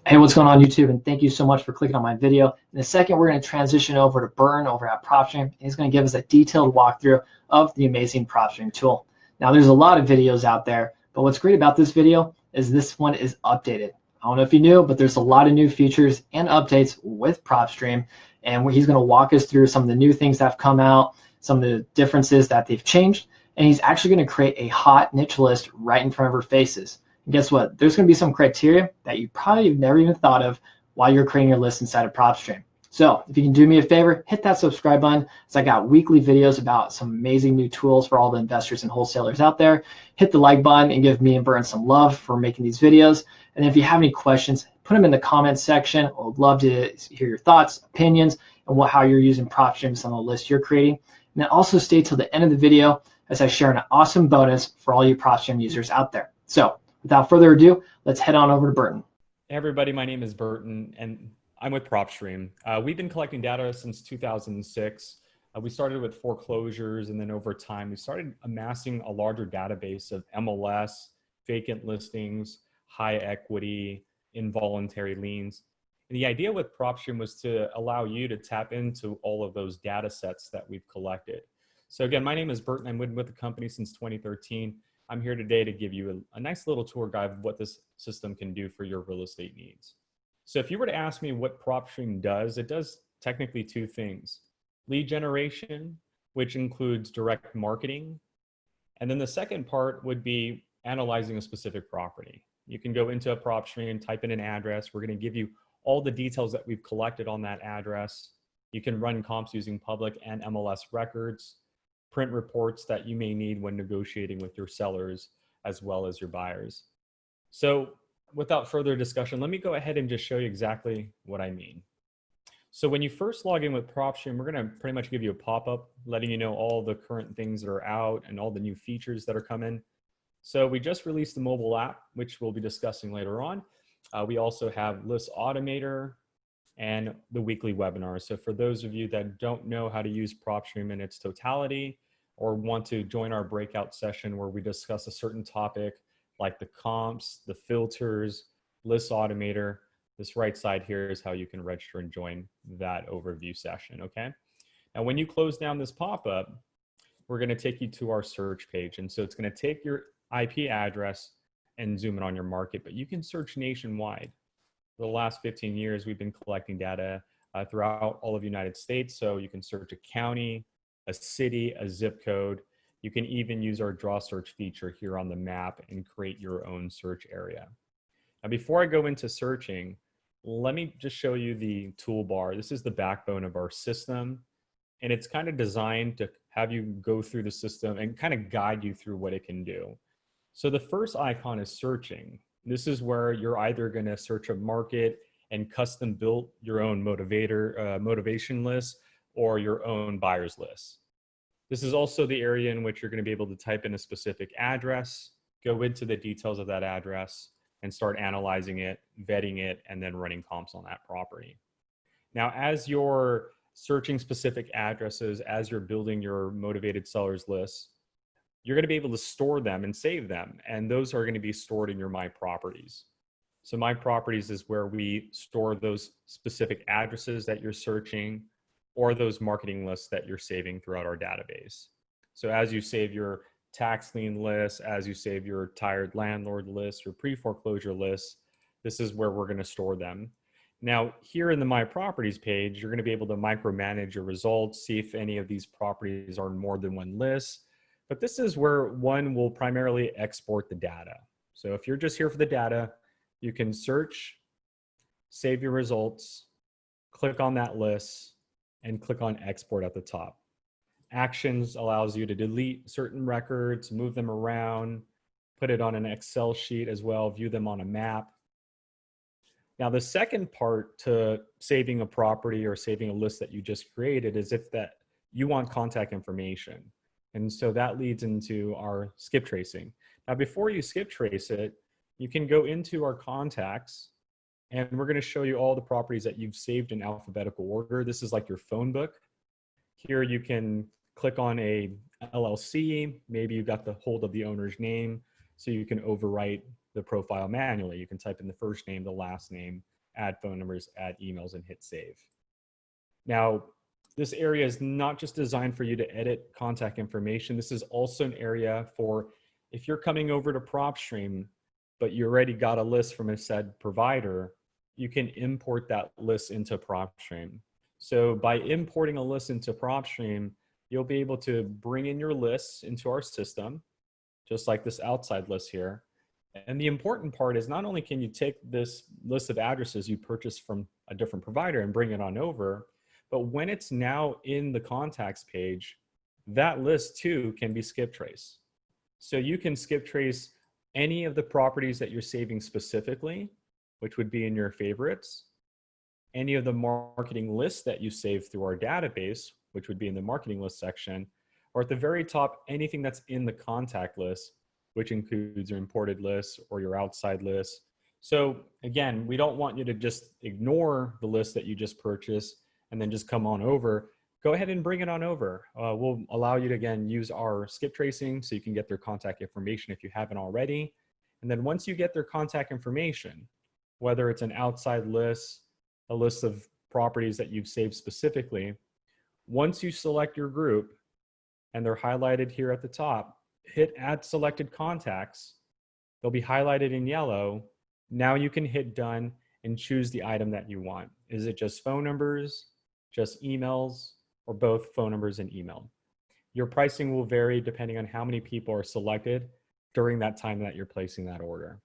Hey, what's going on YouTube? And thank you so much for clicking on my video. In a second, we're going to transition over to Burton over at Propstream. He's going to give us a detailed walkthrough of the amazing Propstream tool. Now, there's a lot of videos out there, but what's great about this video is this one is updated. I don't know if you knew, but there's a lot of new features and updates with Propstream, and he's going to walk us through some of the new things that have come out, some of the differences that they've changed, and he's actually going to create a hot niche list right in front of our faces. And guess what? There's going to be some criteria that you probably have never even thought of while you're creating your list inside of Propstream. So if you can do me a favor, hit that subscribe button, as I got weekly videos about some amazing new tools for all the investors and wholesalers out there. Hit the like button and give me and Burton some love for making these videos. And if you have any questions, put them in the comments section. I would love to hear your thoughts, opinions, and how you're using Propstream on the list you're creating. And then also stay till the end of the video as I share an awesome bonus for all you Propstream users out there. So without further ado, let's head on over to Burton. Hey everybody, my name is Burton and I'm with Propstream. We've been collecting data since 2006. We started with foreclosures, and then over time we started amassing a larger database of MLS, vacant listings, high equity, involuntary liens. And the idea with Propstream was to allow you to tap into all of those data sets that we've collected. So again, my name is Burton. I've been with the company since 2013. I'm here today to give you a nice little tour guide of what this system can do for your real estate needs. So if you were to ask me what Propstream does, it does technically two things: lead generation, which includes direct marketing. And then the second part would be analyzing a specific property. You can go into a Propstream, type in an address. We're going to give you all the details that we've collected on that address. You can run comps using public and MLS records, print reports that you may need when negotiating with your sellers as well as your buyers. So without further discussion, let me go ahead and just show you exactly what I mean. So when you first log in with Propstream, we're going to pretty much give you a pop-up letting you know all the current things that are out and all the new features that are coming. So we just released the mobile app, which we'll be discussing later on. We also have List Automator and the weekly webinars. So for those of you that don't know how to use Propstream in its totality, or want to join our breakout session where we discuss a certain topic like the comps, the filters, List Automator, this right side here is how you can register and join that overview session, okay? Now, when you close down this pop-up, we're gonna take you to our search page. And so it's gonna take your IP address and zoom in on your market, but you can search nationwide. For the last 15 years, we've been collecting data throughout all of the United States. So you can search a county, a city, a zip code. You can even use our draw search feature here on the map and create your own search area. Now, before I go into searching, let me just show you the toolbar. This is the backbone of our system, and it's kind of designed to have you go through the system and kind of guide you through what it can do. So the first icon is searching. This is where you're either going to search a market and custom build your own motivation list or your own buyer's list. This is also the area in which you're going to be able to type in a specific address, go into the details of that address, and start analyzing it, vetting it, and then running comps on that property. Now, as you're searching specific addresses, as you're building your motivated sellers list, you're going to be able to store them and save them. And those are going to be stored in your My Properties. So My Properties is where we store those specific addresses that you're searching or those marketing lists that you're saving throughout our database. So as you save your tax lien list, as you save your tired landlord list, your pre-foreclosure list, this is where we're going to store them. Now, here in the My Properties page, you're going to be able to micromanage your results, see if any of these properties are in more than one list. But this is where one will primarily export the data. So if you're just here for the data, you can search, save your results, click on that list, and click on export at the top. Actions allows you to delete certain records, move them around, put it on an Excel sheet as well, view them on a map. Now, the second part to saving a property or saving a list that you just created is if that you want contact information. And so that leads into our skip tracing. Now, before you skip trace it, you can go into our contacts, and we're going to show you all the properties that you've saved in alphabetical order. This is like your phone book. Here you can click on a LLC. Maybe you got the hold of the owner's name, so you can overwrite the profile manually. You can type in the first name, the last name, add phone numbers, add emails, and hit save. Now, this area is not just designed for you to edit contact information. This is also an area for if you're coming over to Propstream, but you already got a list from a said provider, you can import that list into Propstream. So by importing a list into Propstream, you'll be able to bring in your lists into our system, just like this outside list here. And the important part is not only can you take this list of addresses you purchased from a different provider and bring it on over, but when it's now in the contacts page, that list too can be skip traced. So you can skip trace any of the properties that you're saving specifically, which would be in your favorites, any of the marketing lists that you save through our database, which would be in the marketing list section, or at the very top, anything that's in the contact list, which includes your imported lists or your outside lists. So again, we don't want you to just ignore the list that you just purchased and then just come on over. Go ahead and bring it on over. We'll allow you to, again, use our skip tracing so you can get their contact information if you haven't already. And then once you get their contact information, whether it's an outside list, a list of properties that you've saved specifically, once you select your group and they're highlighted here at the top, hit add selected contacts. They'll be highlighted in yellow. Now you can hit done and choose the item that you want. Is it just phone numbers, just emails, or both phone numbers and email? Your pricing will vary depending on how many people are selected during that time that you're placing that order.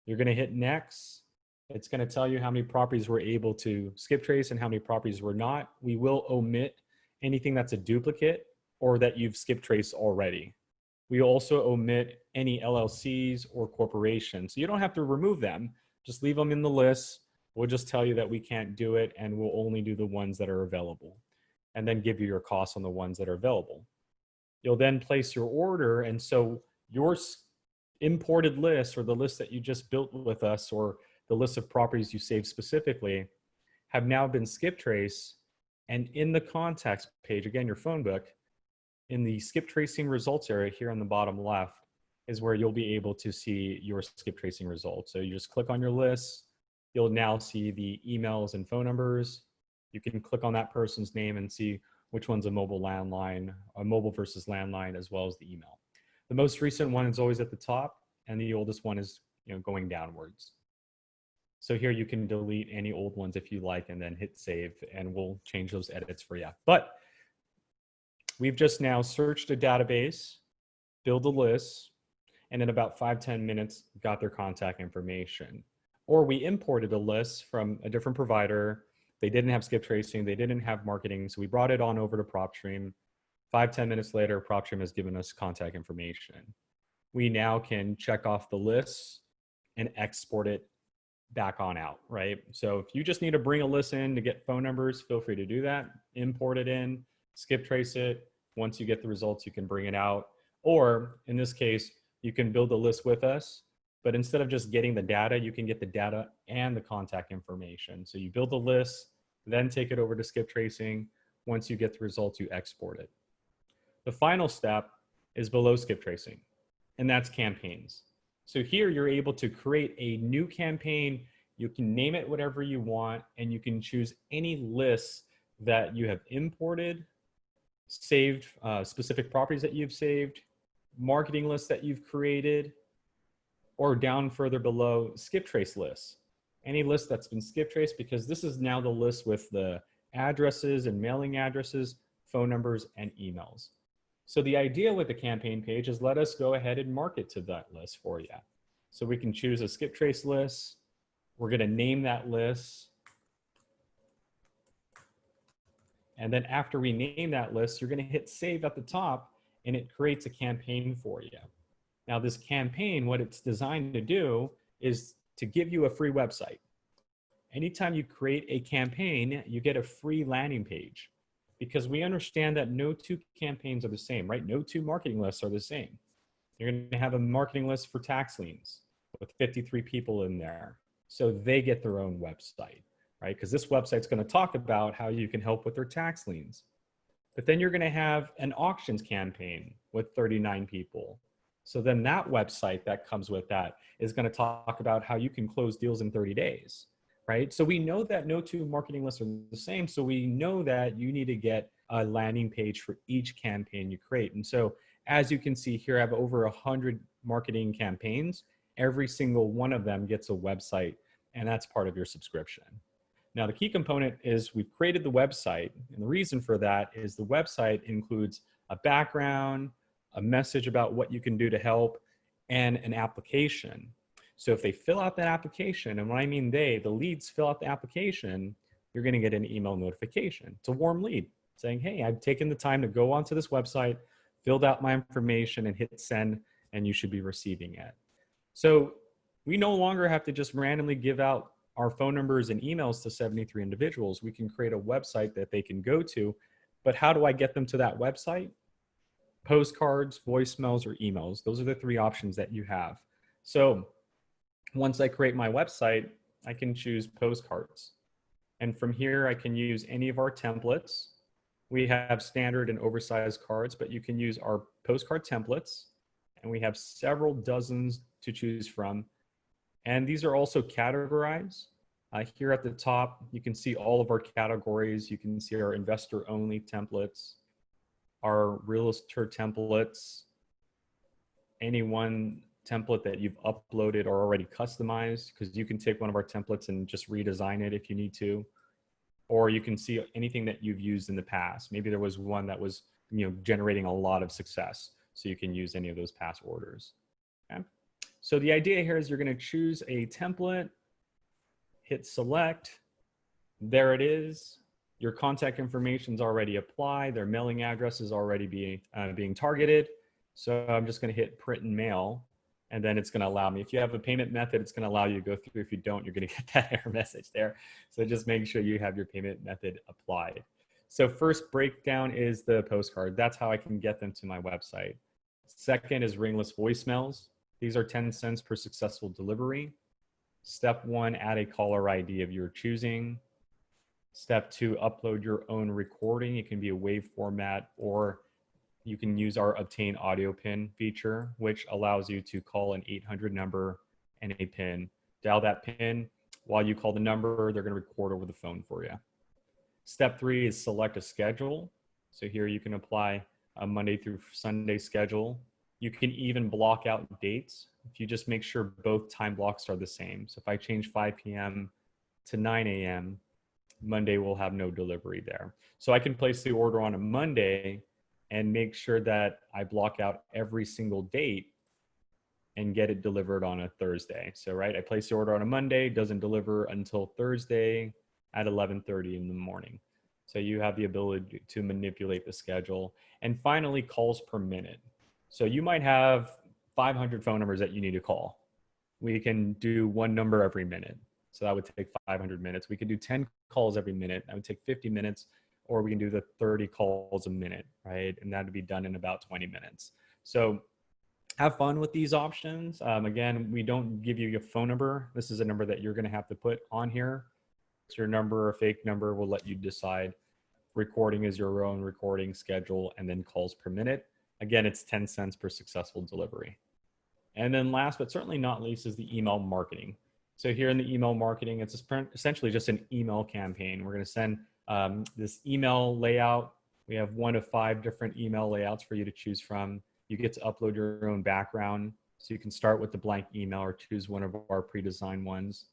You're gonna hit next. It's gonna tell you how many properties we're able to skip trace and how many properties we're not. We will omit anything that's a duplicate or that you've skip traced already. We also omit any LLCs or corporations. So you don't have to remove them, just leave them in the list. We'll just tell you that we can't do it and we'll only do the ones that are available and then give you your costs on the ones that are available. You'll then place your order, and so your imported list or the list that you just built with us or the list of properties you saved specifically have now been skip traced, and in the contacts page, again, your phone book, in the skip tracing results area here on the bottom left is where you'll be able to see your skip tracing results. So you just click on your list, you'll now see the emails and phone numbers. You can click on that person's name and see which one's a mobile landline, a mobile versus landline, as well as the email. The most recent one is always at the top, and the oldest one is going downwards. So here you can delete any old ones if you like, and then hit save, and we'll change those edits for you. But we've just now searched a database, build a list, and in about 5-10 minutes, got their contact information. Or we imported a list from a different provider. They didn't have skip tracing, they didn't have marketing, so we brought it on over to Propstream. 5-10 minutes later, Propstream has given us contact information. We now can check off the list and export it back on out, right? So if you just need to bring a list in to get phone numbers, feel free to do that. Import it in, skip trace it. Once you get the results, you can bring it out. Or in this case, you can build a list with us, but instead of just getting the data, you can get the data and the contact information. So you build a list, then take it over to skip tracing. Once you get the results, you export it. The final step is below skip tracing, and that's campaigns. So here you're able to create a new campaign. You can name it whatever you want, and you can choose any lists that you have imported, saved, specific properties that you've saved, marketing lists that you've created, or down further below, skip trace lists. Any list that's been skip traced, because this is now the list with the addresses and mailing addresses, phone numbers, and emails. So the idea with the campaign page is let us go ahead and market to that list for you. So we can choose a skip trace list. We're gonna name that list. And then after we name that list, you're gonna hit save at the top and it creates a campaign for you. Now this campaign, what it's designed to do is to give you a free website. Anytime you create a campaign, you get a free landing page, because we understand that no two campaigns are the same, right? No two marketing lists are the same. You're gonna have a marketing list for tax liens with 53 people in there. So they get their own website, right? Because this website's gonna talk about how you can help with their tax liens. But then you're gonna have an auctions campaign with 39 people. So then that website that comes with that is gonna talk about how you can close deals in 30 days. right? So we know that no two marketing lists are the same. So we know that you need to get a landing page for each campaign you create. And so as you can see here, I have over 100 marketing campaigns. Every single one of them gets a website, and that's part of your subscription. Now, the key component is we've created the website, and the reason for that is the website includes a background, a message about what you can do to help, and an application. So if they fill out that application, and when I mean they, the leads fill out the application, you're going to get an email notification. It's a warm lead saying, hey, I've taken the time to go onto this website, filled out my information, and hit send, and you should be receiving it. So we no longer have to just randomly give out our phone numbers and emails to 73 individuals. We can create a website that they can go to. But how do I get them to that website? Postcards, voicemails, or emails. Those are the three options that you have. So once I create my website, I can choose postcards. And from here, I can use any of our templates. We have standard and oversized cards, but you can use our postcard templates. And we have several dozens to choose from. And these are also categorized. Here at the top, you can see all of our categories. You can see our investor-only templates, our realtor templates, any one template that you've uploaded or already customized, because you can take one of our templates and just redesign it if you need to. Or you can see anything that you've used in the past. Maybe there was one that was, generating a lot of success. So you can use any of those past orders. Okay? So the idea here is you're going to choose a template, hit select. There it is. Your contact information is already applied. Their mailing address is already being targeted. So I'm just going to hit print and mail, and then it's going to allow me. If you have a payment method, it's going to allow you to go through. If you don't, you're going to get that error message there. So just make sure you have your payment method applied. So first breakdown is the postcard. That's how I can get them to my website. Second is ringless voicemails. These are 10 cents per successful delivery. Step 1, add a caller ID of your choosing. Step 2, upload your own recording. It can be a WAV format, or you can use our obtain audio pin feature, which allows you to call an 800 number and a pin. Dial that pin. While you call the number, they're going to record over the phone for you. Step 3 is select a schedule. So here you can apply a Monday through Sunday schedule. You can even block out dates if you just make sure both time blocks are the same. So if I change 5 p.m. to 9 a.m., Monday will have no delivery there. So I can place the order on a Monday and make sure that I block out every single date and get it delivered on a Thursday. So, right, I place the order on a Monday, doesn't deliver until Thursday at 11:30 in the morning. So you have the ability to manipulate the schedule. And finally, calls per minute. So you might have 500 phone numbers that you need to call. We can do one number every minute. So that would take 500 minutes. We could do 10 calls every minute. That would take 50 minutes. Or we can do the 30 calls a minute, right? And that would be done in about 20 minutes. So have fun with these options. Again, we don't give you a phone number. This is a number that you're going to have to put on here. It's your number or fake number. We'll let you decide. Recording is your own recording schedule, and then calls per minute. Again, it's 10 cents per successful delivery. And then last but certainly not least is the email marketing. So here in the email marketing, it's essentially just an email campaign. We're going to send this email layout. We have 1 of 5 different email layouts for you to choose from. You get to upload your own background. So you can start with the blank email or choose one of our pre-designed ones.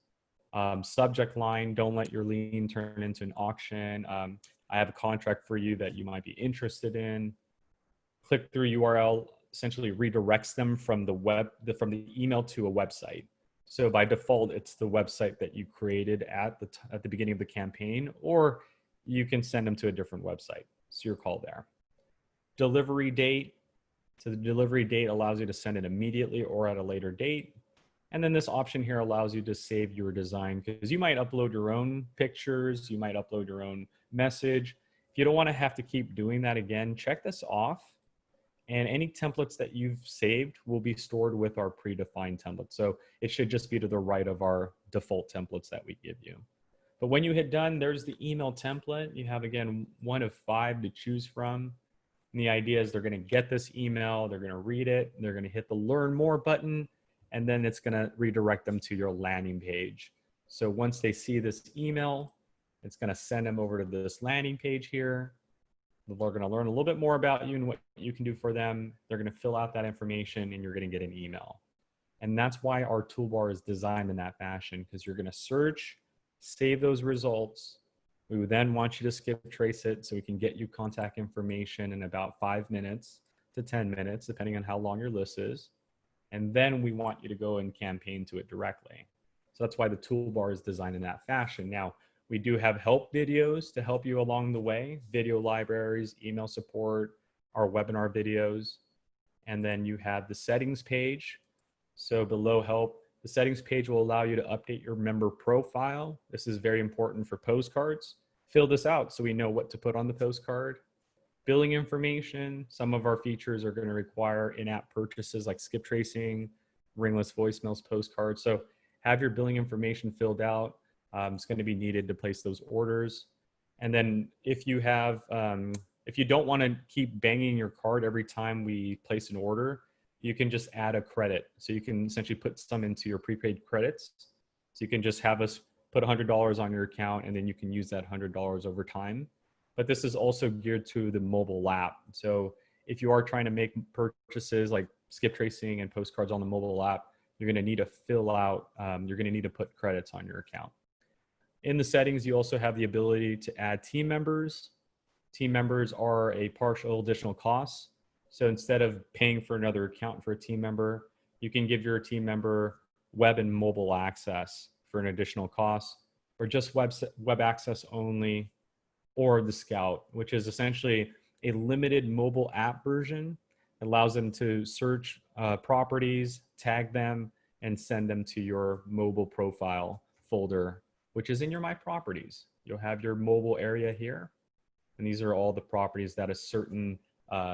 Subject line, don't let your lien turn into an auction. I have a contract for you that you might be interested in. Click-through URL essentially redirects them from the email to a website. So by default, it's the website that you created at the beginning of the campaign, or you can send them to a different website. It's your call there. Delivery date. So the delivery date allows you to send it immediately or at a later date. And then this option here allows you to save your design, because you might upload your own pictures, you might upload your own message. If you don't want to have to keep doing that again, check this off. And any templates that you've saved will be stored with our predefined template. So it should just be to the right of our default templates that we give you. But when you hit done, there's the email template. You have, again, 1 of 5 to choose from. And the idea is they're going to get this email, they're going to read it, they're going to hit the learn more button, and then it's going to redirect them to your landing page. So once they see this email, it's going to send them over to this landing page here. They're going to learn a little bit more about you and what you can do for them. They're going to fill out that information and you're going to get an email. And that's why our toolbar is designed in that fashion, because you're going to search, save those results. We would then want you to skip trace it so we can get you contact information in about 5 minutes to 10 minutes, depending on how long your list is. And then we want you to go and campaign to it directly. So that's why the toolbar is designed in that fashion. Now, we do have help videos to help you along the way, video libraries, email support, our webinar videos. And then you have the settings page. So below help, the settings page will allow you to update your member profile. This is very important for postcards. Fill this out so we know what to put on the postcard. Billing information. Some of our features are going to require in-app purchases like skip tracing, ringless voicemails, postcards. So have your billing information filled out. It's going to be needed to place those orders. And then if you have, if you don't want to keep banging your card every time we place an order, you can just add a credit. So you can essentially put some into your prepaid credits. So you can just have us put $100 on your account and then you can use that $100 over time. But this is also geared to the mobile app. So if you are trying to make purchases like skip tracing and postcards on the mobile app, you're going to need to fill out, you're going to need to put credits on your account. In the settings, you also have the ability to add team members. Team members are a partial additional cost. So instead of paying for another account for a team member, you can give your team member web and mobile access for an additional cost, or just web access only, or the Scout, which is essentially a limited mobile app version. It allows them to search properties, tag them, and send them to your mobile profile folder, which is in your My Properties. You'll have your mobile area here. And these are all the properties that a certain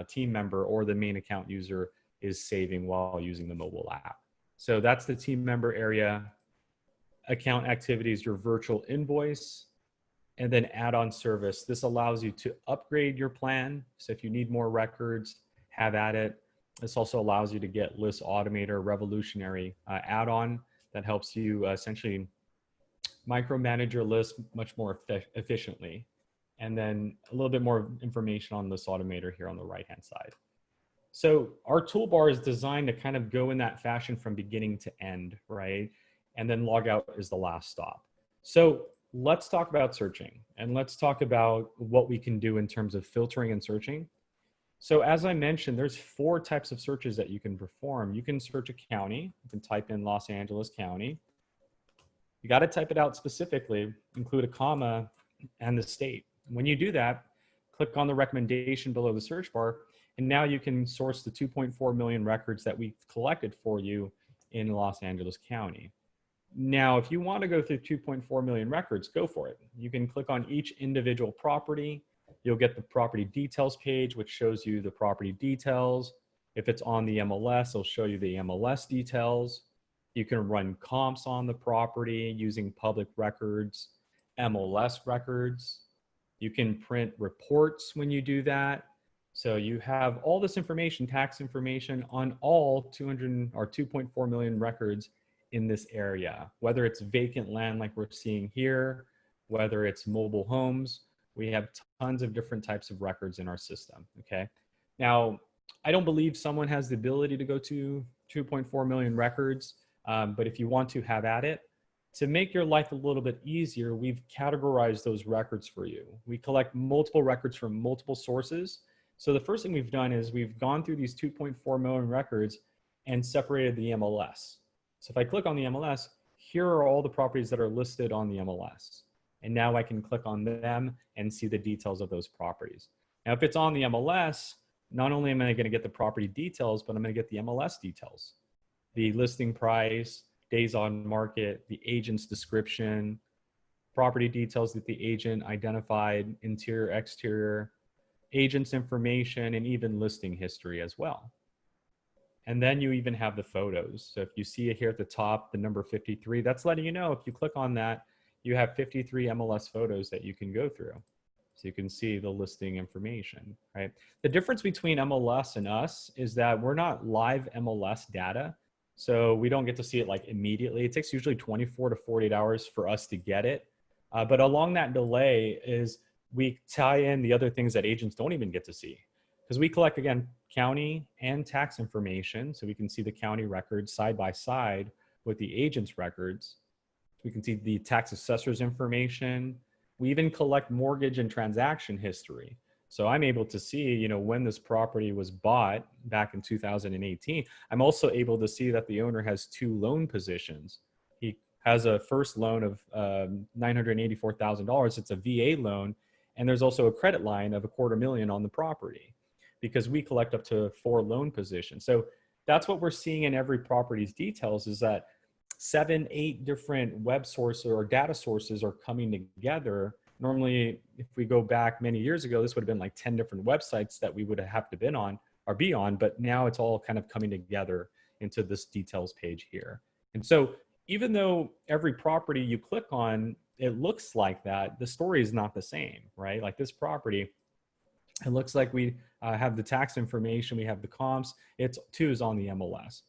team member or the main account user is saving while using the mobile app. So that's the team member area. Account activities, your virtual invoice, and then add-on service. This allows you to upgrade your plan. So if you need more records, have at it. This also allows you to get List Automator Revolutionary add-on that helps you essentially micromanage your list much more efficiently. And then a little bit more information on List Automator here on the right-hand side. So our toolbar is designed to kind of go in that fashion from beginning to end, right? And then log out is the last stop. So let's talk about searching, and let's talk about what we can do in terms of filtering and searching. So as I mentioned, there's 4 types of searches that you can perform. You can search a county. You can type in Los Angeles County. You got to type it out specifically, include a comma and the state. When you do that, click on the recommendation below the search bar, and now you can source the 2.4 million records that we've collected for you in Los Angeles County. Now, if you want to go through 2.4 million records, go for it. You can click on each individual property. You'll get the property details page, which shows you the property details. If it's on the MLS, it'll show you the MLS details. You can run comps on the property using public records, MLS records. You can print reports when you do that. So you have all this information, tax information on all 2.4 million records in this area, whether it's vacant land like we're seeing here, whether it's mobile homes. We have tons of different types of records in our system, okay? Now, I don't believe someone has the ability to go to 2.4 million records, but if you want to, have at it. To make your life a little bit easier, we've categorized those records for you. We collect multiple records from multiple sources. So the first thing we've done is we've gone through these 2.4 million records and separated the MLS. So if I click on the MLS, here are all the properties that are listed on the MLS. And now I can click on them and see the details of those properties. Now, if it's on the MLS, not only am I going to get the property details, but I'm going to get the MLS details, the listing price, days on market, the agent's description, property details that the agent identified, interior, exterior, agent's information, and even listing history as well. And then you even have the photos. So if you see it here at the top, the number 53, that's letting you know if you click on that, you have 53 MLS photos that you can go through. So you can see the listing information, right? The difference between MLS and us is that we're not live MLS data. So we don't get to see it like immediately. It takes usually 24 to 48 hours for us to get it. But along that delay is we tie in the other things that agents don't even get to see. Because we collect, again, county and tax information. So we can see the county records side by side with the agent's records. We can see the tax assessor's information. We even collect mortgage and transaction history. So I'm able to see, when this property was bought back in 2018. I'm also able to see that the owner has 2 loan positions. He has a first loan of $984,000. It's a VA loan. And there's also a credit line of $250,000 on the property because we collect up to 4 loan positions. So that's what we're seeing in every property's details, is that 7, 8 different web sources or data sources are coming together. Normally, if we go back many years ago, this would have been like 10 different websites that we would have to been on or be on, but now it's all kind of coming together into this details page here. And so even though every property you click on, it looks like that, the story is not the same, right? Like this property, it looks like we have the tax information, we have the comps, it's too is on the MLS,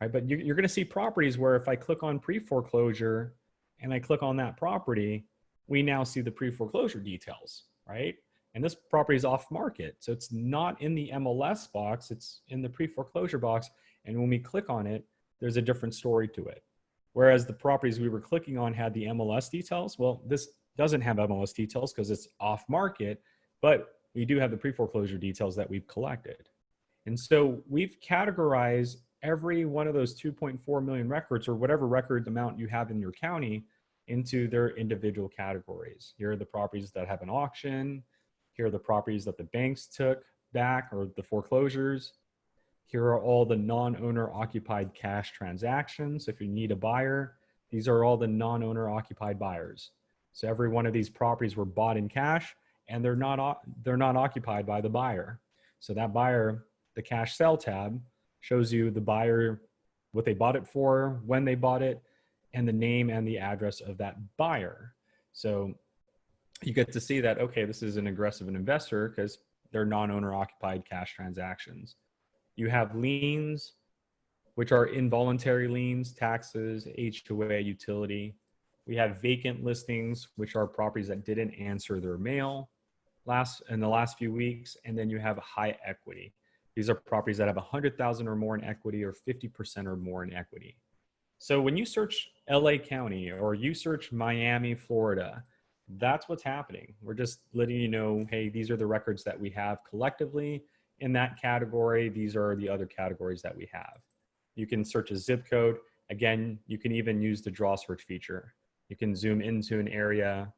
right? But you're gonna see properties where if I click on pre-foreclosure and I click on that property, we now see the pre-foreclosure details, right? And this property is off market. So it's not in the MLS box, it's in the pre-foreclosure box. And when we click on it, there's a different story to it. Whereas the properties we were clicking on had the MLS details. Well, this doesn't have MLS details because it's off market, but we do have the pre-foreclosure details that we've collected. And so we've categorized every one of those 2.4 million records, or whatever record amount you have in your county, into their individual categories. Here are the properties that have an auction. Here are the properties that the banks took back, or the foreclosures. Here are all the non-owner occupied cash transactions. If you need a buyer, these are all the non-owner occupied buyers. So every one of these properties were bought in cash, and they're not occupied by the buyer. So that buyer, the cash sell tab, shows you the buyer, what they bought it for, when they bought it, and the name and the address of that buyer. So you get to see that, okay, this is an aggressive investor because they're non-owner occupied cash transactions. You have liens, which are involuntary liens, taxes, HOA, utility. We have vacant listings, which are properties that didn't answer their mail in the last few weeks. And then you have high equity. These are properties that have 100,000 or more in equity, or 50% or more in equity. So when you search LA County or you search Miami, Florida, that's what's happening. We're just letting you know, hey, these are the records that we have collectively in that category. These are the other categories that we have. You can search a zip code. Again, you can even use the draw search feature. You can zoom into an area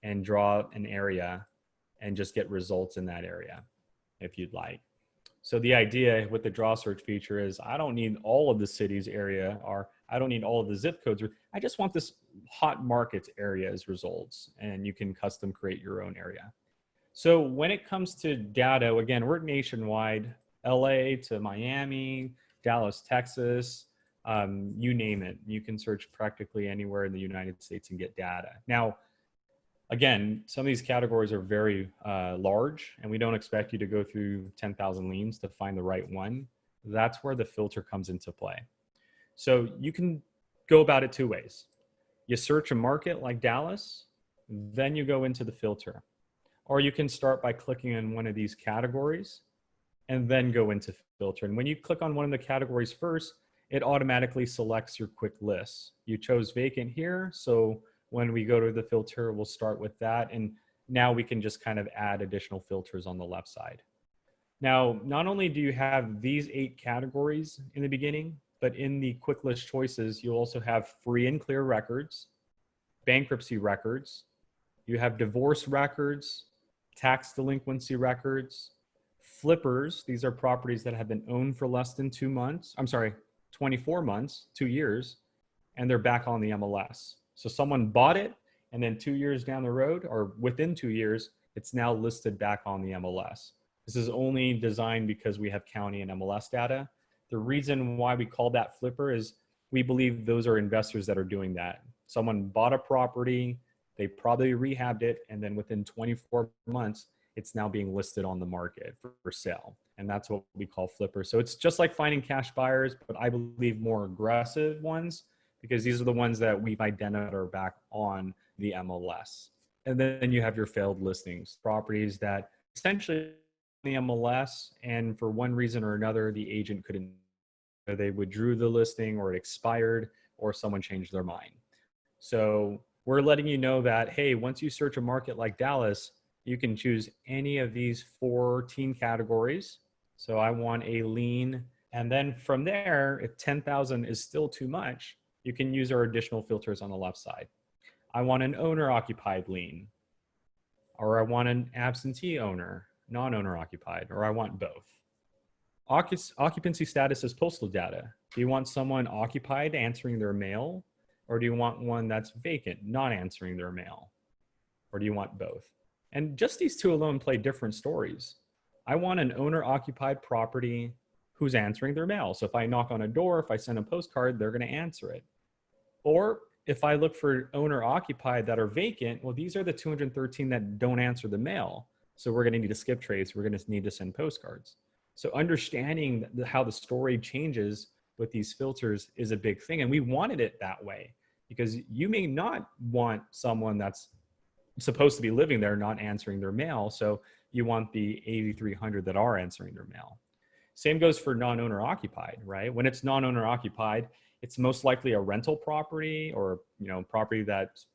and draw an area and just get results in that area if you'd like. So the idea with the draw search feature is I don't need all of the city's area, or I don't need all of the zip codes. I just want this hot markets area as results, and you can custom create your own area. So when it comes to data, again, we're nationwide, LA to Miami, Dallas, Texas, you name it. You can search practically anywhere in the United States and get data. Now, again, some of these categories are very large, and we don't expect you to go through 10,000 liens to find the right one. That's where the filter comes into play. So you can go about it 2 ways. You search a market like Dallas, then you go into the filter. Or you can start by clicking on one of these categories and then go into filter. And when you click on one of the categories first, it automatically selects your quick lists. You chose vacant here, so when we go to the filter, we'll start with that. And now we can just kind of add additional filters on the left side. Now, not only do you have these 8 categories in the beginning, but in the quick list choices, you'll also have free and clear records, bankruptcy records, you have divorce records, tax delinquency records, flippers. These are properties that have been owned for less than 24 months, 2 years, and they're back on the MLS. So someone bought it, and then 2 years down the road, or within 2 years, it's now listed back on the MLS. This is only designed because we have county and MLS data. The reason why we call that flipper is we believe those are investors that are doing that. Someone bought a property, they probably rehabbed it, and then within 24 months, it's now being listed on the market for sale. And that's what we call flippers. So it's just like finding cash buyers, but I believe more aggressive ones, because these are the ones that we've identified are back on the MLS. And then you have your failed listings, properties that essentially the MLS, and for one reason or another, the agent couldn't, they withdrew the listing or it expired or someone changed their mind. So we're letting you know that, hey, once you search a market like Dallas, you can choose any of these 14 categories. So I want a lien. And then from there, if 10,000 is still too much, you can use our additional filters on the left side. I want an owner occupied lien, or I want an absentee owner, non-owner occupied, or I want both. Occupancy status is postal data. Do you want someone occupied answering their mail? Or do you want one that's vacant, not answering their mail? Or do you want both? And just these two alone play different stories. I want an owner-occupied property who's answering their mail. So if I knock on a door, if I send a postcard, they're going to answer it. Or if I look for owner-occupied that are vacant, well, these are the 213 that don't answer the mail. So we're going to need to skip trades. We're going to need to send postcards. So understanding how the story changes with these filters is a big thing. And we wanted it that way because you may not want someone that's supposed to be living there not answering their mail. So you want the 8,300 that are answering their mail. Same goes for non-owner occupied, right? When it's non-owner occupied, it's most likely a rental property or, property that's,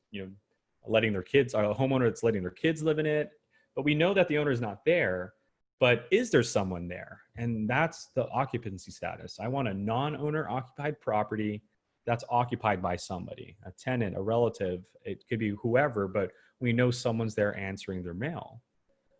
letting their kids, a homeowner that's letting their kids live in it. But we know that the owner is not there. But is there someone there? And that's the occupancy status. I want a non-owner occupied property that's occupied by somebody, a tenant, a relative, it could be whoever, but we know someone's there answering their mail.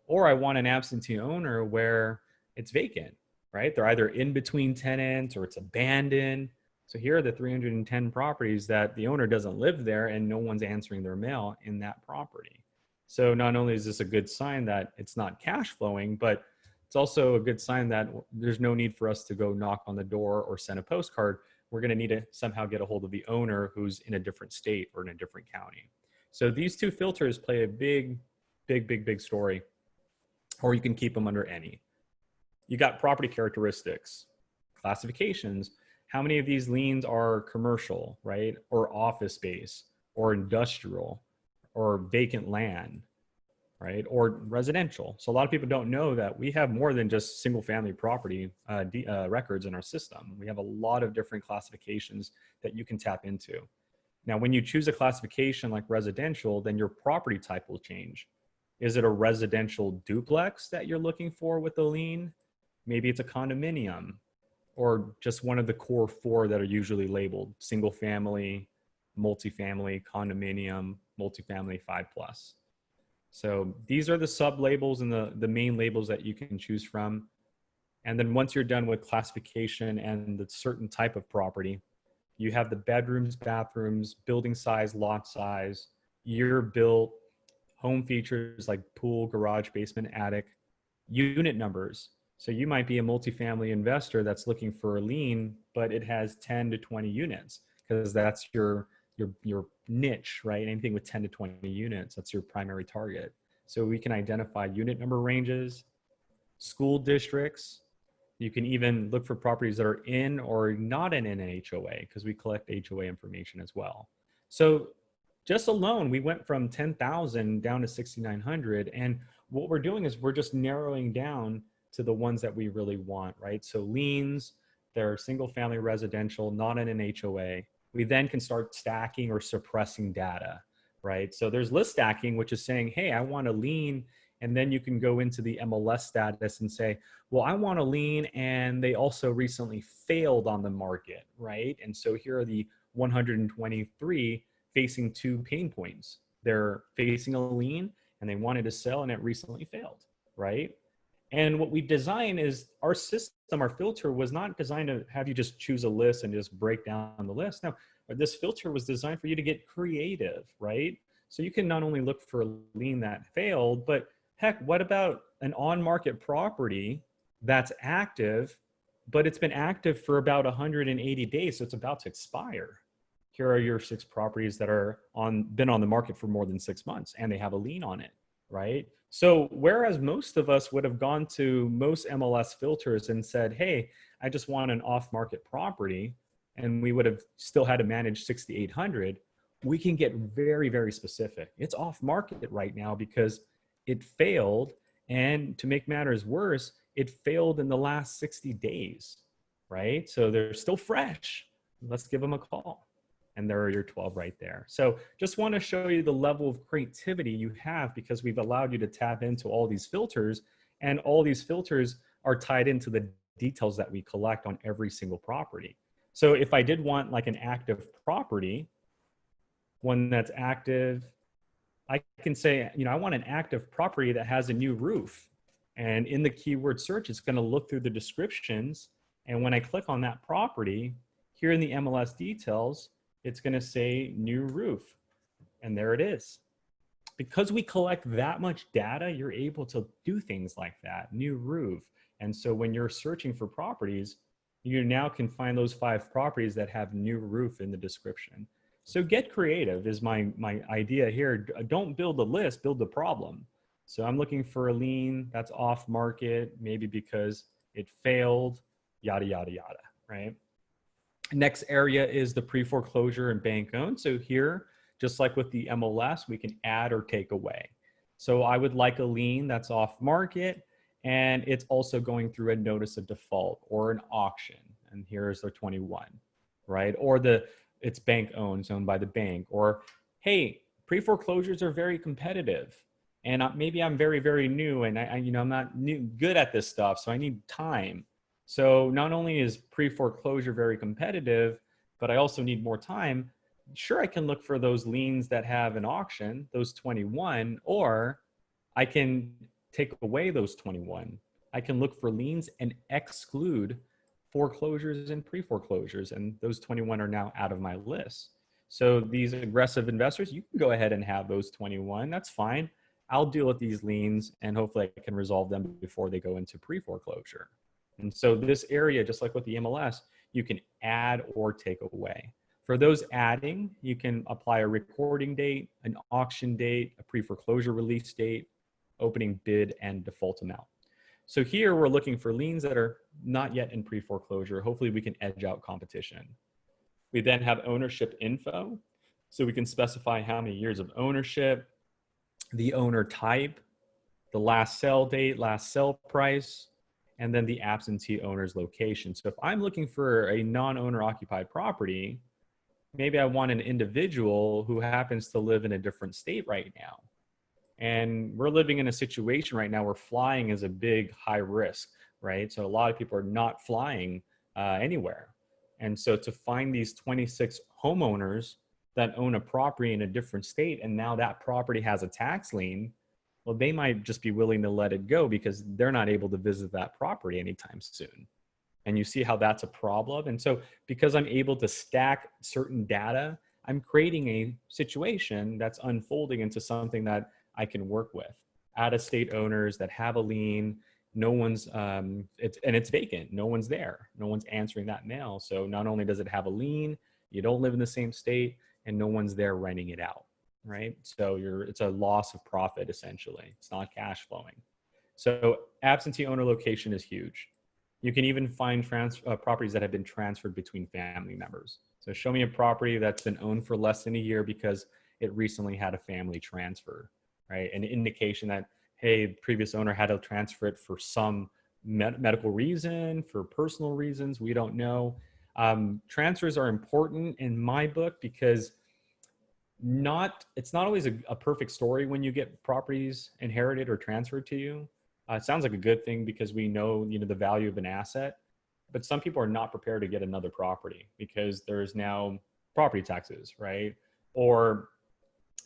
Or I want an absentee owner where it's vacant, right? They're either in between tenants or it's abandoned. So here are the 310 properties that the owner doesn't live there and no one's answering their mail in that property. So not only is this a good sign that it's not cash flowing, but it's also a good sign that there's no need for us to go knock on the door or send a postcard. We're going to need to somehow get a hold of the owner who's in a different state or in a different county. So these two filters play a big story, or you can keep them under any. You got property characteristics, classifications. How many of these liens are commercial, right? Or office space, or industrial, or vacant land, right? Or residential. So a lot of people don't know that we have more than just single family property records in our system. We have a lot of different classifications that you can tap into. Now, when you choose a classification like residential, then your property type will change. Is it a residential duplex that you're looking for with a lien? Maybe it's a condominium, or just one of the core four that are usually labeled: single family, multifamily, condominium, multifamily 5+. So these are the sub labels and the main labels that you can choose from. And then once you're done with classification and the certain type of property, you have the bedrooms, bathrooms, building size, lot size, year built, home features like pool, garage, basement, attic, unit numbers. So you might be a multifamily investor that's looking for a lien, but it has 10 to 20 units because that's your niche, right? Anything with 10 to 20 units, that's your primary target. So we can identify unit number ranges, school districts. You can even look for properties that are in or not in an HOA because we collect HOA information as well. So just alone, we went from 10,000 down to 6,900. And what we're doing is we're just narrowing down to the ones that we really want, right? So liens, they're single family residential, not in an HOA. We then can start stacking or suppressing data, right? So there's list stacking, which is saying, hey, I want a lien. And then you can go into the MLS status and say, well, I want a lien and they also recently failed on the market, right? And so here are the 123 facing two pain points. They're facing a lien and they wanted to sell and it recently failed, right? And what we design is our system, our filter was not designed to have you just choose a list and just break down the list. No, this filter was designed for you to get creative, right? So you can not only look for a lien that failed, but heck, what about an on-market property that's active, but it's been active for about 180 days, so it's about to expire. Here are your 6 properties that are been on the market for more than 6 months and they have a lien on it, right? So whereas most of us would have gone to most MLS filters and said, hey, I just want an off-market property, and we would have still had to manage 6,800, we can get very, very specific. It's off-market right now because it failed. And to make matters worse, it failed in the last 60 days, right? So they're still fresh. Let's give them a call. And there are your 12 right there. So just want to show you the level of creativity you have because we've allowed you to tap into all these filters, and all these filters are tied into the details that we collect on every single property. So if I did want like an active property, one that's active, I can say, you know, I want an active property that has a new roof. And in the keyword search, it's going to look through the descriptions. And when I click on that property, here in the MLS details, it's going to say new roof. And there it is. Because we collect that much data, you're able to do things like that, new roof. And so when you're searching for properties, you now can find those 5 properties that have new roof in the description. So get creative is my idea here. Don't build a list, build the problem. So I'm looking for a lien that's off market, maybe because it failed, yada, yada, yada, right? Next area is the pre-foreclosure and bank owned. So here, just like with the MLS, we can add or take away. So I would like a lien that's off market, and it's also going through a notice of default or an auction. And here's the 21, right? Or it's bank owned, owned by the bank. Or, hey, pre-foreclosures are very competitive. And maybe I'm very, very new, and I'm not good at this stuff, so I need time. So not only is pre-foreclosure very competitive, but I also need more time. Sure, I can look for those liens that have an auction, those 21, or I can take away those 21. I can look for liens and exclude foreclosures and pre-foreclosures, and those 21 are now out of my list. So these aggressive investors, you can go ahead and have those 21. That's fine. I'll deal with these liens, and hopefully I can resolve them before they go into pre-foreclosure. And so this area, just like with the MLS, you can add or take away. For those adding, you can apply a recording date, an auction date, a pre-foreclosure release date, opening bid, and default amount. So here we're looking for liens that are not yet in pre-foreclosure. Hopefully we can edge out competition. We then have ownership info. So we can specify how many years of ownership, the owner type, the last sell date, last sell price, and then the absentee owner's location. So if I'm looking for a non-owner occupied property, maybe I want an individual who happens to live in a different state right now. And we're living in a situation right now where flying is a big high risk, right? So a lot of people are not flying anywhere. And so to find these 26 homeowners that own a property in a different state, and now that property has a tax lien, well, they might just be willing to let it go because they're not able to visit that property anytime soon. And you see how that's a problem. And so because I'm able to stack certain data, I'm creating a situation that's unfolding into something that I can work with. Out-of-state owners that have a lien, no one's, it's vacant, no one's there, no one's answering that mail. So not only does it have a lien, you don't live in the same state, and no one's there renting it out, right? So it's a loss of profit, essentially. It's not cash flowing. So absentee owner location is huge. You can even find properties that have been transferred between family members. So show me a property that's been owned for less than a year because it recently had a family transfer, right? An indication that, hey, the previous owner had to transfer it for some medical reason, for personal reasons, we don't know. Transfers are important in my book because it's not always a perfect story when you get properties inherited or transferred to you. It sounds like a good thing because we know, the value of an asset, but some people are not prepared to get another property because there's now property taxes, right? Or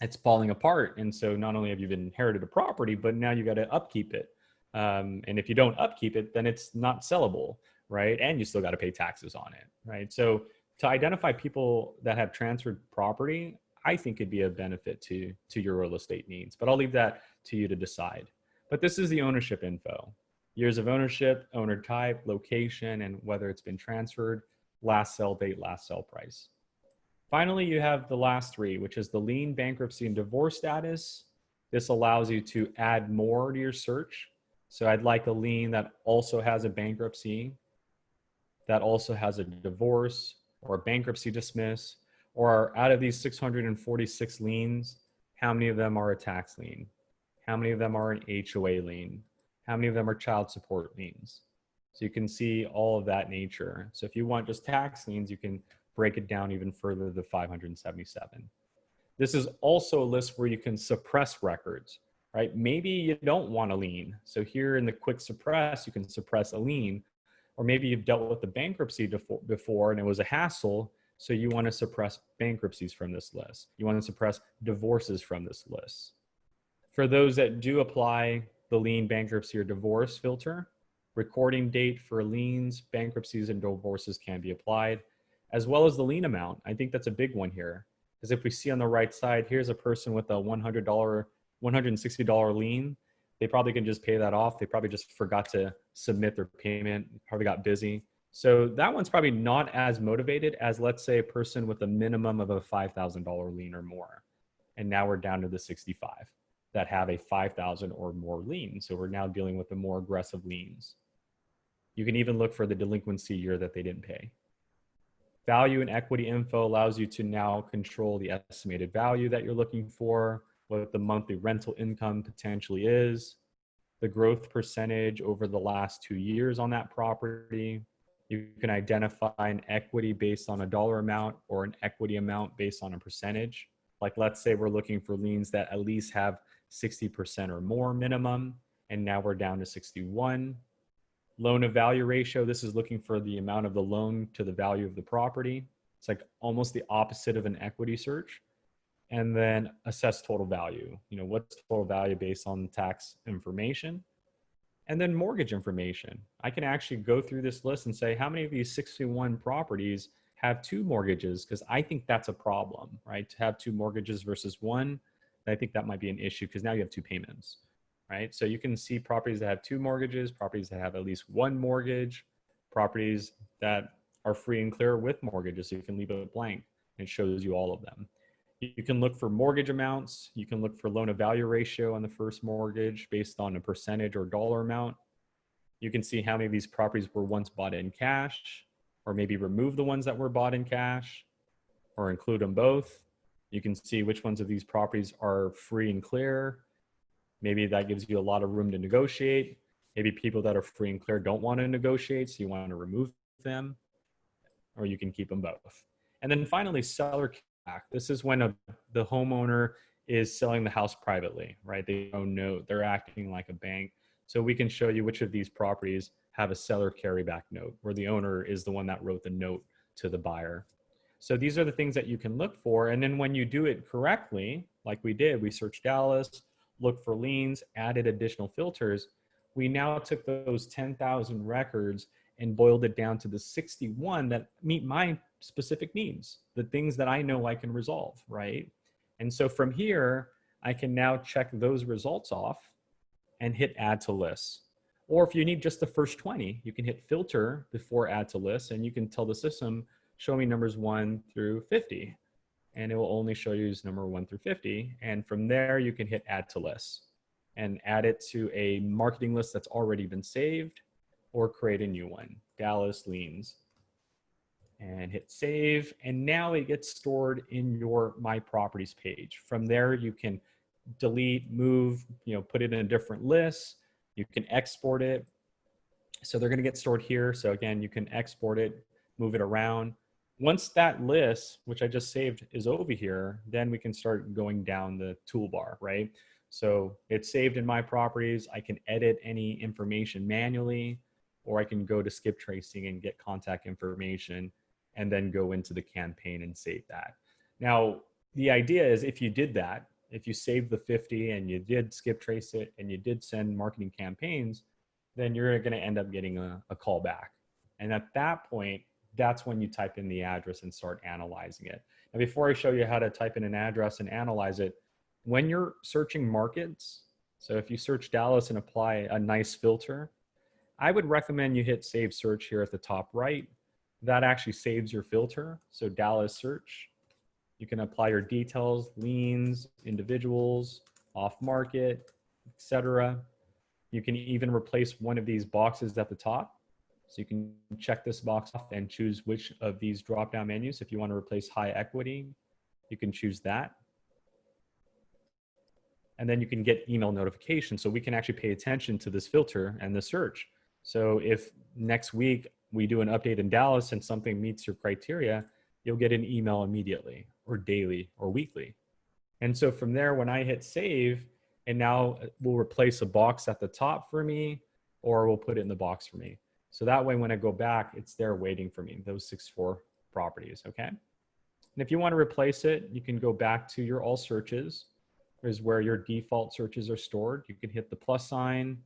it's falling apart. And so not only have you inherited a property, but now you got to upkeep it. And if you don't upkeep it, then it's not sellable, right? And you still got to pay taxes on it, right? So to identify people that have transferred property, I think it'd be a benefit to your real estate needs, but I'll leave that to you to decide. But this is the ownership info: years of ownership, owner type, location, and whether it's been transferred, last sell date, last sell price. Finally, you have the last 3, which is the lien, bankruptcy, and divorce status. This allows you to add more to your search. So I'd like a lien that also has a bankruptcy, that also has a divorce or a bankruptcy dismiss, or out of these 646 liens, how many of them are a tax lien? How many of them are an HOA lien? How many of them are child support liens? So you can see all of that nature. So if you want just tax liens, you can break it down even further to 577. This is also a list where you can suppress records, right? Maybe you don't want a lien. So here in the quick suppress, you can suppress a lien, or maybe you've dealt with the bankruptcy before and it was a hassle. So you want to suppress bankruptcies from this list. You want to suppress divorces from this list. For those that do apply the lien, bankruptcy, or divorce filter, recording date for liens, bankruptcies, and divorces can be applied, as well as the lien amount. I think that's a big one here. Because if we see on the right side, here's a person with a $100, $160 lien. They probably can just pay that off. They probably just forgot to submit their payment, probably got busy. So that one's probably not as motivated as, let's say, a person with a minimum of a $5,000 lien or more. And now we're down to the 65 that have a 5,000 or more lien. So we're now dealing with the more aggressive liens. You can even look for the delinquency year that they didn't pay. Value and equity info allows you to now control the estimated value that you're looking for, what the monthly rental income potentially is, the growth percentage over the last 2 years on that property. You can identify an equity based on a dollar amount or an equity amount based on a percentage. Like let's say we're looking for liens that at least have 60% or more minimum, and now we're down to 61. Loan to value ratio, this is looking for the amount of the loan to the value of the property. It's like almost the opposite of an equity search. And then assess total value. You know, what's total value based on tax information? And then mortgage information. I can actually go through this list and say, how many of these 61 properties have 2 mortgages? Because I think that's a problem, right? To have 2 mortgages versus 1, I think that might be an issue because now you have 2 payments, right? So you can see properties that have 2 mortgages, properties that have at least 1 mortgage, properties that are free and clear with mortgages. So you can leave it blank. It shows you all of them. You can look for mortgage amounts. You can look for loan to value ratio on the first mortgage based on a percentage or dollar amount. You can see how many of these properties were once bought in cash, or maybe remove the ones that were bought in cash, or include them both. You can see which ones of these properties are free and clear. Maybe that gives you a lot of room to negotiate. Maybe people that are free and clear don't want to negotiate, so you want to remove them, or you can keep them both. And then finally, seller kickback. This is when the homeowner is selling the house privately, right? They own note, they're acting like a bank. So we can show you which of these properties have a seller carryback note, where the owner is the one that wrote the note to the buyer. So these are the things that you can look for. And then when you do it correctly, like we did, we searched Dallas, looked for liens, added additional filters. We now took those 10,000 records and boiled it down to the 61 that meet my specific needs, the things that I know I can resolve, right? And so from here, I can now check those results off and hit add to list. Or if you need just the first 20, you can hit filter before add to list, and you can tell the system, show me numbers 1 through 50. And it will only show you number 1 through 50. And from there, you can hit add to list and add it to a marketing list that's already been saved, or create a new one, Dallas liens, and hit save. And now it gets stored in your My Properties page. From there, you can delete, move, put it in a different list. You can export it. So they're going to get stored here. So again, you can export it, move it around. Once that list, which I just saved, is over here, then we can start going down the toolbar, right? So it's saved in My Properties. I can edit any information manually, or I can go to skip tracing and get contact information and then go into the campaign and save that. Now, the idea is if you did that, if you saved the 50 and you did skip trace it and you did send marketing campaigns, then you're going to end up getting a call back. And at that point, that's when you type in the address and start analyzing it. Now, before I show you how to type in an address and analyze it, when you're searching markets, so if you search Dallas and apply a nice filter, I would recommend you hit save search here at the top right. That actually saves your filter. So Dallas search, you can apply your details, liens, individuals, off market, etc. You can even replace one of these boxes at the top. So you can check this box off and choose which of these drop-down menus. If you want to replace high equity, you can choose that. And then you can get email notifications. So we can actually pay attention to this filter and the search. So if next week we do an update in Dallas and something meets your criteria, you'll get an email immediately, or daily, or weekly. And so from there, when I hit save, and now we'll replace a box at the top for me, or we'll put it in the box for me. So that way, when I go back, it's there waiting for me, those 6-4 properties, okay? And if you want to replace it, you can go back to your all searches, is where your default searches are stored. You can hit the plus sign,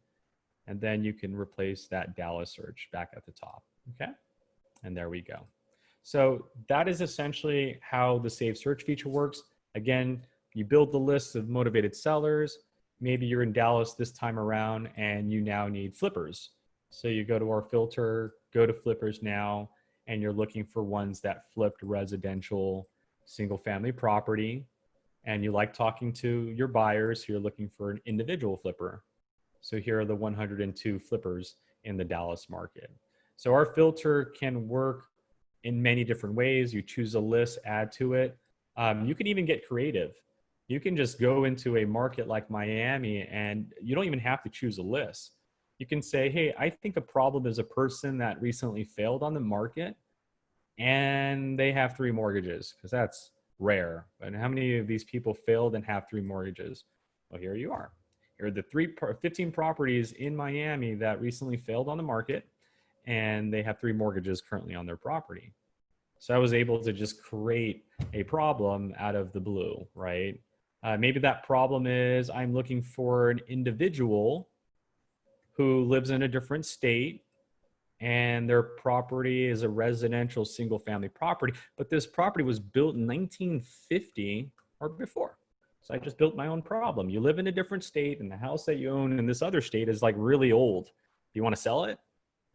and then you can replace that Dallas search back at the top, okay? And there we go. So that is essentially how the Save Search feature works. Again, you build the list of motivated sellers. Maybe you're in Dallas this time around and you now need flippers. So you go to our filter, go to flippers now, and you're looking for ones that flipped residential single family property. And you like talking to your buyers, so you're looking for an individual flipper. So here are the 102 flippers in the Dallas market. So our filter can work in many different ways. You choose a list, add to it. You can even get creative. You can just go into a market like Miami and you don't even have to choose a list. You can say, hey, I think a problem is a person that recently failed on the market and they have 3 mortgages, because that's rare. And how many of these people failed and have 3 mortgages? Well, here you are. Here are the 15 properties in Miami that recently failed on the market, and they have 3 mortgages currently on their property. So I was able to just create a problem out of the blue, right? Maybe that problem is I'm looking for an individual who lives in a different state and their property is a residential single family property, but this property was built in 1950 or before. So I just built my own problem. You live in a different state and the house that you own in this other state is like really old. Do you want to sell it?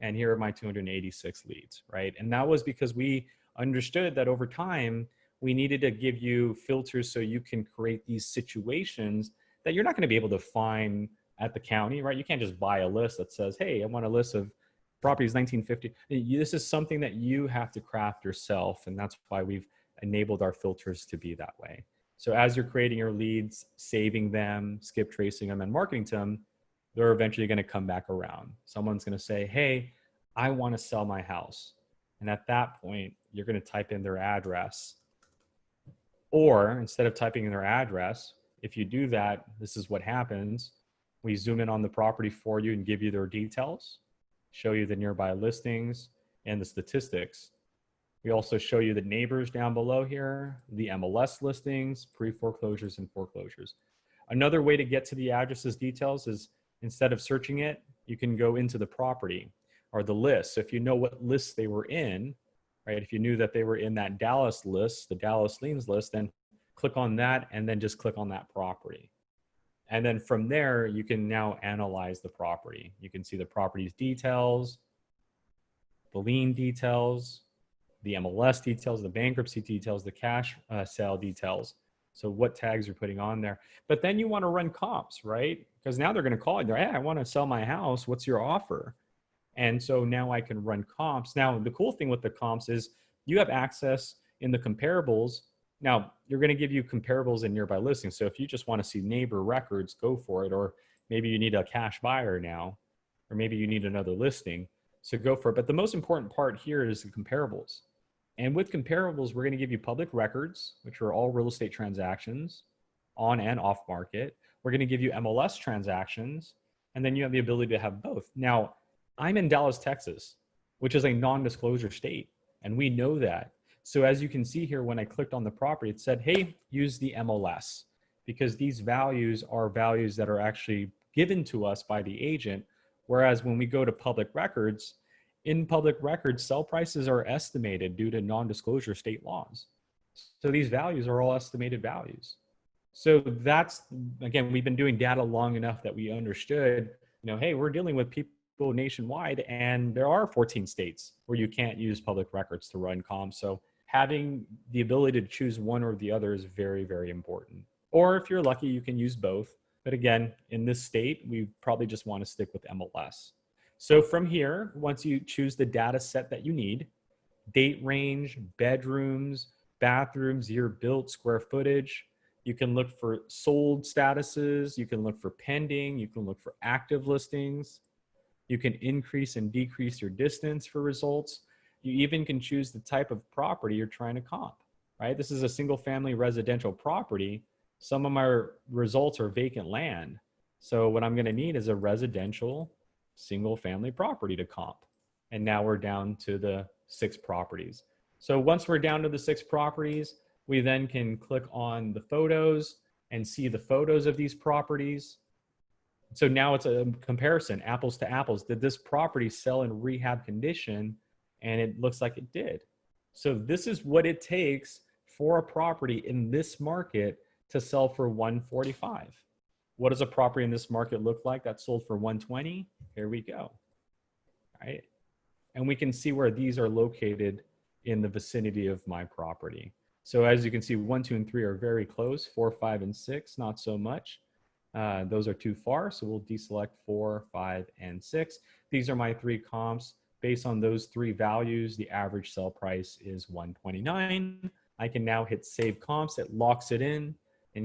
And here are my 286 leads, right? And that was because we understood that over time, we needed to give you filters so you can create these situations that you're not going to be able to find at the county, right? You can't just buy a list that says, hey, I want a list of properties 1950. This is something that you have to craft yourself. And that's why we've enabled our filters to be that way. So as you're creating your leads, saving them, skip tracing them, and marketing to them, they're eventually going to come back around. Someone's going to say, hey, I want to sell my house. And at that point, you're going to type in their address. Or instead of typing in their address, if you do that, this is what happens. We zoom in on the property for you and give you their details, show you the nearby listings and the statistics. We also show you the neighbors down below here, the MLS listings, pre-foreclosures and foreclosures. Another way to get to the addresses details is instead of searching it, you can go into the property or the list. So if you know what lists they were in, right? If you knew that they were in that Dallas list, the Dallas liens list, then click on that and then just click on that property. And then from there, you can now analyze the property. You can see the property's details, the lien details, the MLS details, the bankruptcy details, the cash sale details. So what tags you're putting on there. But then you want to run comps, right? Because now they're going to call you. Hey, I want to sell my house. What's your offer? And so now I can run comps. Now, the cool thing with the comps is you have access in the comparables. Now, you're going to give you comparables in nearby listings. So if you just want to see neighbor records, go for it. Or maybe you need a cash buyer now, or maybe you need another listing. So go for it. But the most important part here is the comparables. And with comparables, we're going to give you public records, which are all real estate transactions on and off market. We're going to give you MLS transactions, and then you have the ability to have both. Now, I'm in Dallas, Texas, which is a non-disclosure state, and we know that. So as you can see here, when I clicked on the property, it said, hey, use the MLS, because these values are values that are actually given to us by the agent. Whereas when we go to public records, in public records, sell prices are estimated due to non-disclosure state laws. So these values are all estimated values. So that's, again, we've been doing data long enough that we understood, hey, we're dealing with people nationwide, and there are 14 states where you can't use public records to run comps. So having the ability to choose one or the other is very, very important. Or if you're lucky, you can use both. But again, in this state, we probably just want to stick with MLS. So from here, once you choose the data set that you need, date range, bedrooms, bathrooms, year built, square footage, you can look for sold statuses, you can look for pending, you can look for active listings, you can increase and decrease your distance for results. You even can choose the type of property you're trying to comp, right? This is a single family residential property. Some of my results are vacant land. So what I'm gonna need is a residential single family property to comp. And now we're down to the 6 properties. So once we're down to the 6 properties, we then can click on the photos and see the photos of these properties. So now it's a comparison, apples to apples. Did this property sell in rehab condition? And it looks like it did. So this is what it takes for a property in this market to sell for 145. What does a property in this market look like that sold for 120? Here we go, right? And we can see where these are located in the vicinity of my property. So as you can see, 1, 2, and 3 are very close. 4, 5, and 6, not so much. Those are too far, so we'll deselect 4, 5, and 6. These are my 3 comps. Based on those 3 values, the average sell price is 129. I can now hit save comps. It locks it in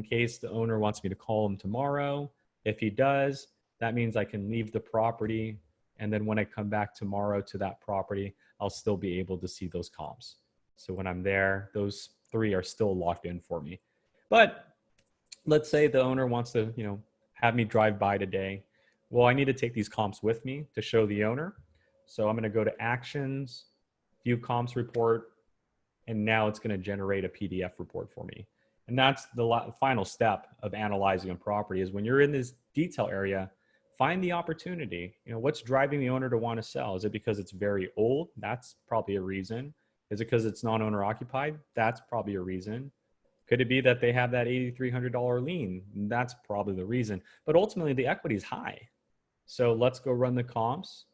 case the owner wants me to call him tomorrow. If he does, that means I can leave the property. And then when I come back tomorrow to that property, I'll still be able to see those comps. So when I'm there, those 3 are still locked in for me. But let's say the owner wants to, have me drive by today. Well, I need to take these comps with me to show the owner. So I'm going to go to Actions, View Comps Report, and now it's going to generate a PDF report for me. And that's the final step of analyzing a property is when you're in this detail area, find the opportunity. What's driving the owner to want to sell? Is it because it's very old? That's probably a reason. Is it because it's non-owner occupied? That's probably a reason. Could it be that they have that $8,300 lien? That's probably the reason. But ultimately, the equity is high. So let's go run the comps.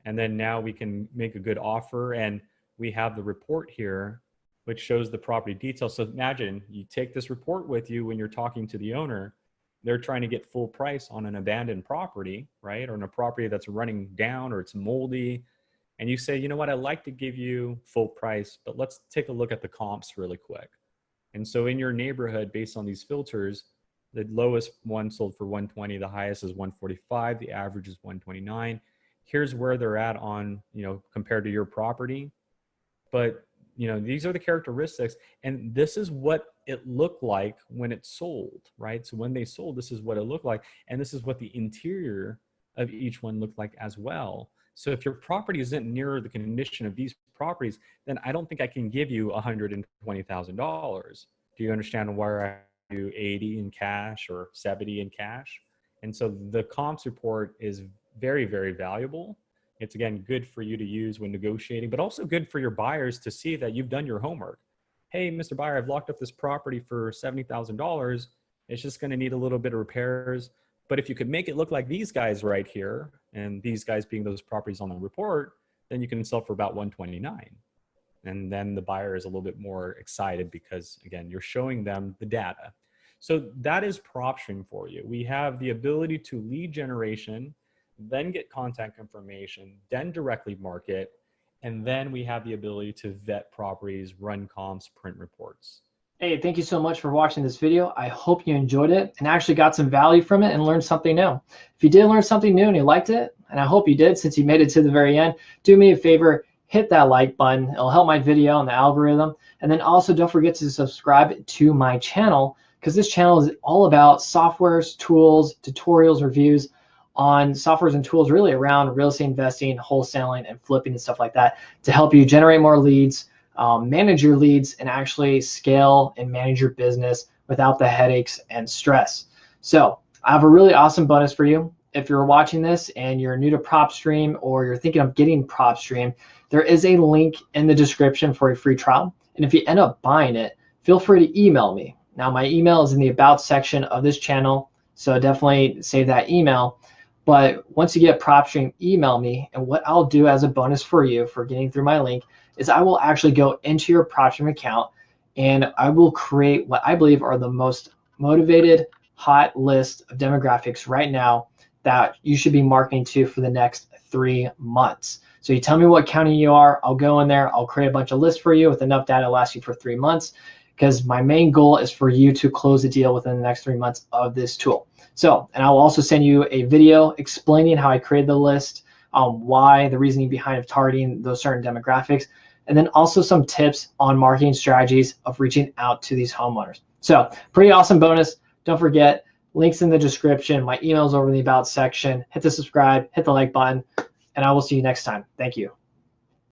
And then now we can make a good offer. And we have the report here, which shows the property details. So imagine you take this report with you when you're talking to the owner. They're trying to get full price on an abandoned property, right? Or on a property that's running down or it's moldy. And you say, you know what, I'd like to give you full price, but let's take a look at the comps really quick. And so in your neighborhood, based on these filters, the lowest one sold for 120, the highest is 145, the average is 129. Here's where they're at on, compared to your property. But, these are the characteristics. And this is what it looked like when it sold, right? So when they sold, this is what it looked like. And this is what the interior of each one looked like as well. So if your property isn't near the condition of these properties, then I don't think I can give you $120,000. Do you understand where I do 80 in cash or 70 in cash? And so the comps report is very, very valuable. It's again, good for you to use when negotiating, but also good for your buyers to see that you've done your homework. Hey, Mr. Buyer, I've locked up this property for $70,000. It's just going to need a little bit of repairs. But if you could make it look like these guys right here, and these guys being those properties on the report, then you can sell for about 129. And then the buyer is a little bit more excited because, again, you're showing them the data. So that is Propstream for you. We have the ability to lead generation, then get contact information, then directly market, and then we have the ability to vet properties, run comps, print reports. Hey, thank you so much for watching this video. I hope you enjoyed it and actually got some value from it and learned something new. If you did learn something new and you liked it, and I hope you did since you made it to the very end, do me a favor, hit that like button. It'll help my video and the algorithm. And then also don't forget to subscribe to my channel because this channel is all about softwares, tools, tutorials, reviews on softwares and tools really around real estate investing, wholesaling, and flipping and stuff like that to help you generate more leads, manage your leads, and actually scale and manage your business without the headaches and stress. So I have a really awesome bonus for you. If you're watching this and you're new to Propstream or you're thinking of getting Propstream, there is a link in the description for a free trial. And if you end up buying it, feel free to email me. Now my email is in the About section of this channel, so definitely save that email. But once you get Propstream, email me, and what I'll do as a bonus for you for getting through my link is I will actually go into your Propstream account and I will create what I believe are the most motivated, hot list of demographics right now that you should be marketing to for the next 3 months. So you tell me what county you are, I'll go in there, I'll create a bunch of lists for you with enough data to last you for 3 months, because my main goal is for you to close a deal within the next 3 months of this tool. So, and I'll also send you a video explaining how I created the list, why, the reasoning behind targeting those certain demographics, and then also some tips on marketing strategies of reaching out to these homeowners. So pretty awesome bonus. Don't forget, links in the description, my email's over in the about section. Hit the subscribe, hit the like button, and I will see you next time. Thank you.